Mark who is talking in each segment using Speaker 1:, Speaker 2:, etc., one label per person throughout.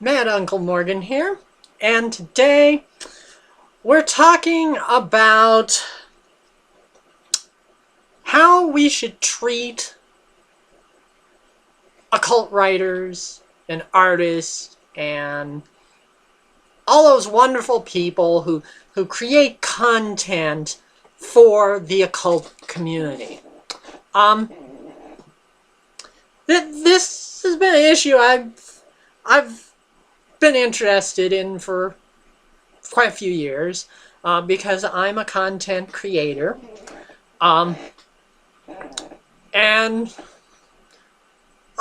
Speaker 1: Mad Uncle Morgan here, and today we're talking about how we should treat occult writers and artists and all those wonderful people who create content for the occult community. This has been an issue I've been interested in for quite a few years because I'm a content creator, and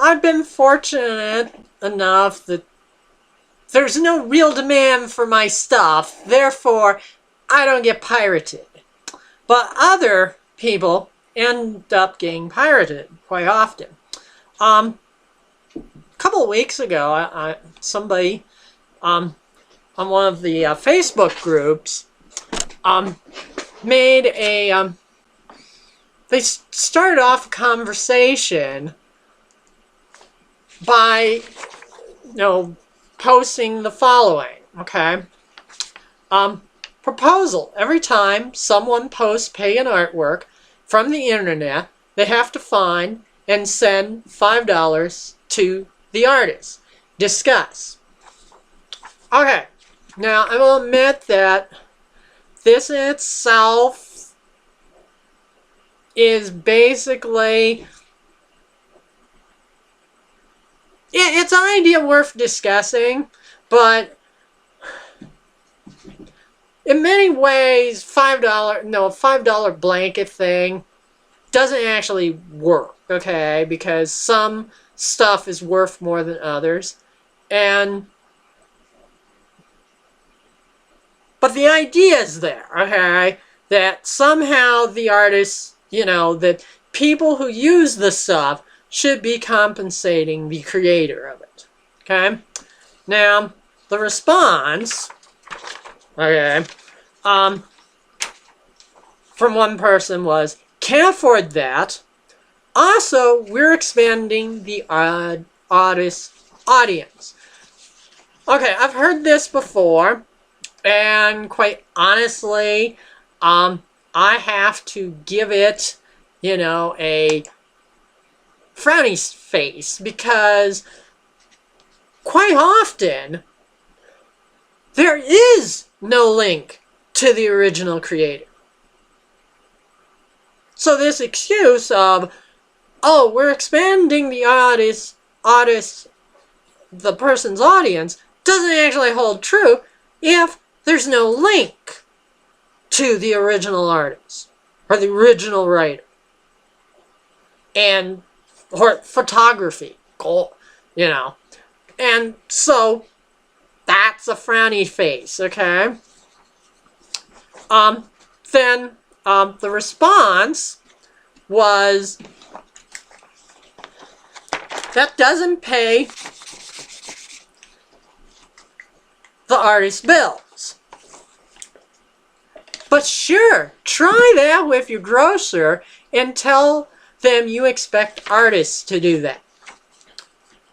Speaker 1: I've been fortunate enough that there's no real demand for my stuff, therefore I don't get pirated. But other people end up getting pirated quite often. A couple of weeks ago, somebody on one of the Facebook groups made a they started off a conversation by posting the following. Proposal: every time someone posts pagan artwork from the internet, they have to find and send $5 to the artist. Discuss. Okay, now I will admit that this in itself is basically, it's an idea worth discussing, but in many ways, $5 blanket thing doesn't actually work, okay? Because some stuff is worth more than others, but the idea is there, okay? That somehow the artists, that people who use the stuff should be compensating the creator of it, okay? Now, the response, from one person was, can't afford that. Also, we're expanding the artist audience. Okay, I've heard this before, and quite honestly, I have to give it, a frowny face, because quite often there is no link to the original creator. So this excuse of, oh, we're expanding the the person's audience, doesn't actually hold true if there's no link to the original artist or the original writer or photography, and so that's a frowny face, okay? Then the response was, that doesn't pay the artist's bills. But sure, try that with your grocer and tell them you expect artists to do that.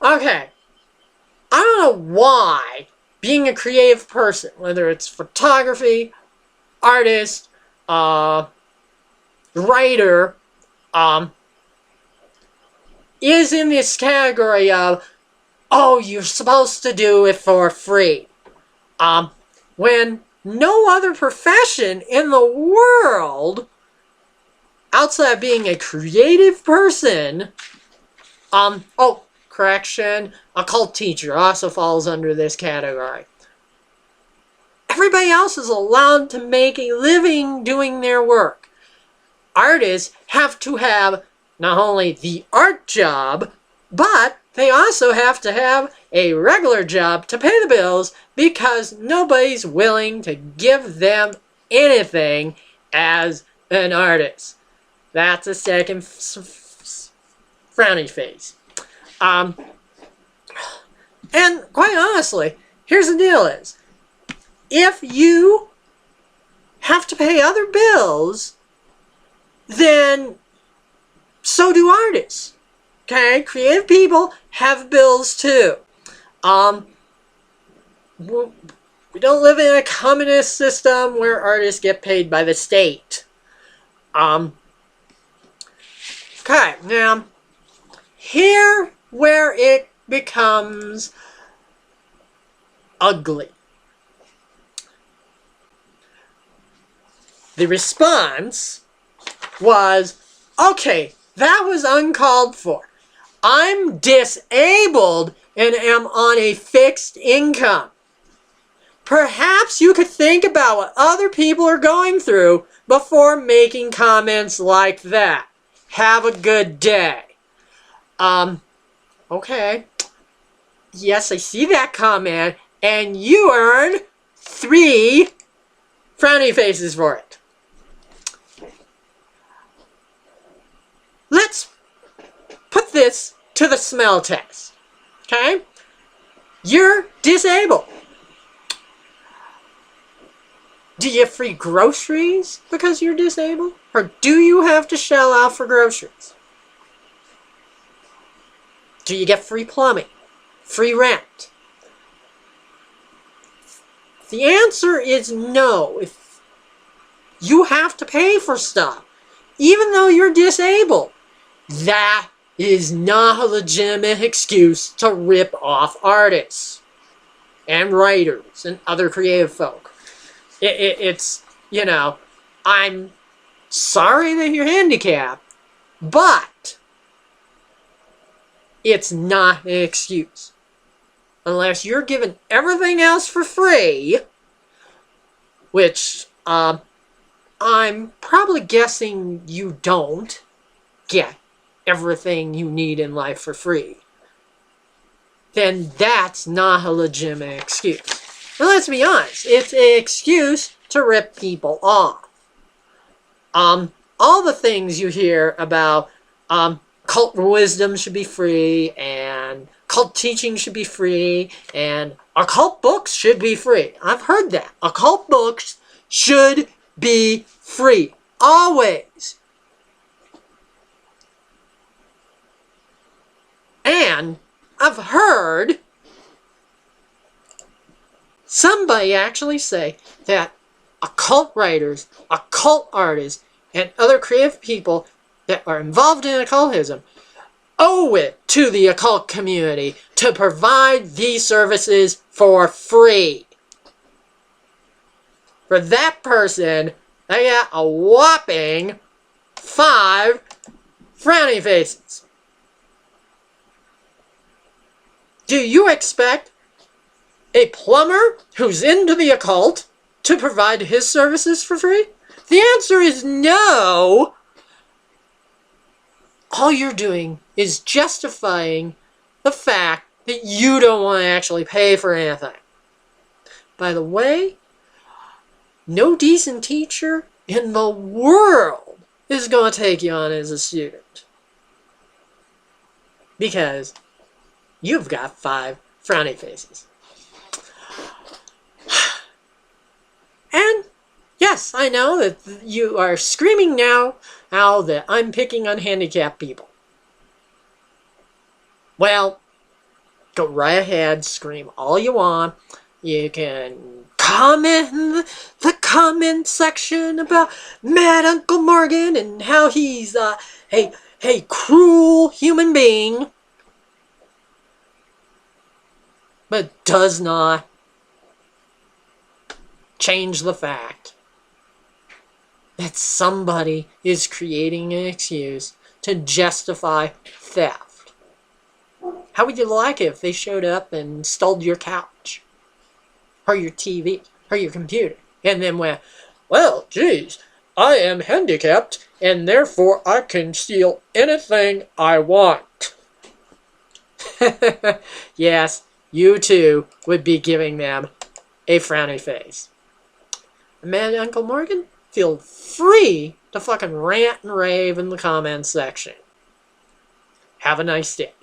Speaker 1: Okay, I don't know why being a creative person, whether it's photography, artist, writer, is in this category of, oh, you're supposed to do it for free. When no other profession in the world, outside of being a creative person, correction, occult teacher also falls under this category. Everybody else is allowed to make a living doing their work. Artists have to have not only the art job, but they also have to have a regular job to pay the bills, because nobody's willing to give them anything as an artist. That's a second frowny face. And quite honestly, here's the deal is, if you have to pay other bills, then so do artists. Okay? Creative people have bills too. we don't live in a communist system where artists get paid by the state. Okay, now, here where it becomes ugly. The response was, okay, that was uncalled for. I'm disabled and am on a fixed income. Perhaps you could think about what other people are going through before making comments like that. Have a good day. Okay. Yes, I see that comment, and you earn 3 frowny faces for it. Let's put this to the smell test. Okay? You're disabled. Do you get free groceries because you're disabled? Or do you have to shell out for groceries? Do you get free plumbing? Free rent? The answer is no. If you have to pay for stuff, even though you're disabled, that is not a legitimate excuse to rip off artists and writers and other creative folk. It's, you know, I'm sorry that you're handicapped, but it's not an excuse. Unless you're given everything else for free, which I'm probably guessing you don't get everything you need in life for free, then that's not a legitimate excuse. And let's be honest, it's an excuse to rip people off. All the things you hear about cult wisdom should be free, and occult teaching should be free, and occult books should be free. I've heard that. Occult books should be free. Always. And I've heard somebody actually say that occult writers, occult artists, and other creative people that are involved in occultism owe it to the occult community to provide these services for free. For that person, they get a whopping 5 frowny faces. Do you expect a plumber who's into the occult to provide his services for free? The answer is no. All you're doing is justifying the fact that you don't want to actually pay for anything. By the way, no decent teacher in the world is going to take you on as a student. Because you've got 5 frowny faces. And yes, I know that you are screaming now that I'm picking on handicapped people. Well, go right ahead, scream all you want. You can comment in the comment section about Mad Uncle Morgan and how he's a cruel human being. But does not change the fact that somebody is creating an excuse to justify theft. How would you like it if they showed up and stole your couch, or your TV, or your computer, and then went, well, geez, I am handicapped, and therefore I can steal anything I want. Yes, you too would be giving them a frowny face. Mad Uncle Morgan, feel free to fucking rant and rave in the comments section. Have a nice day.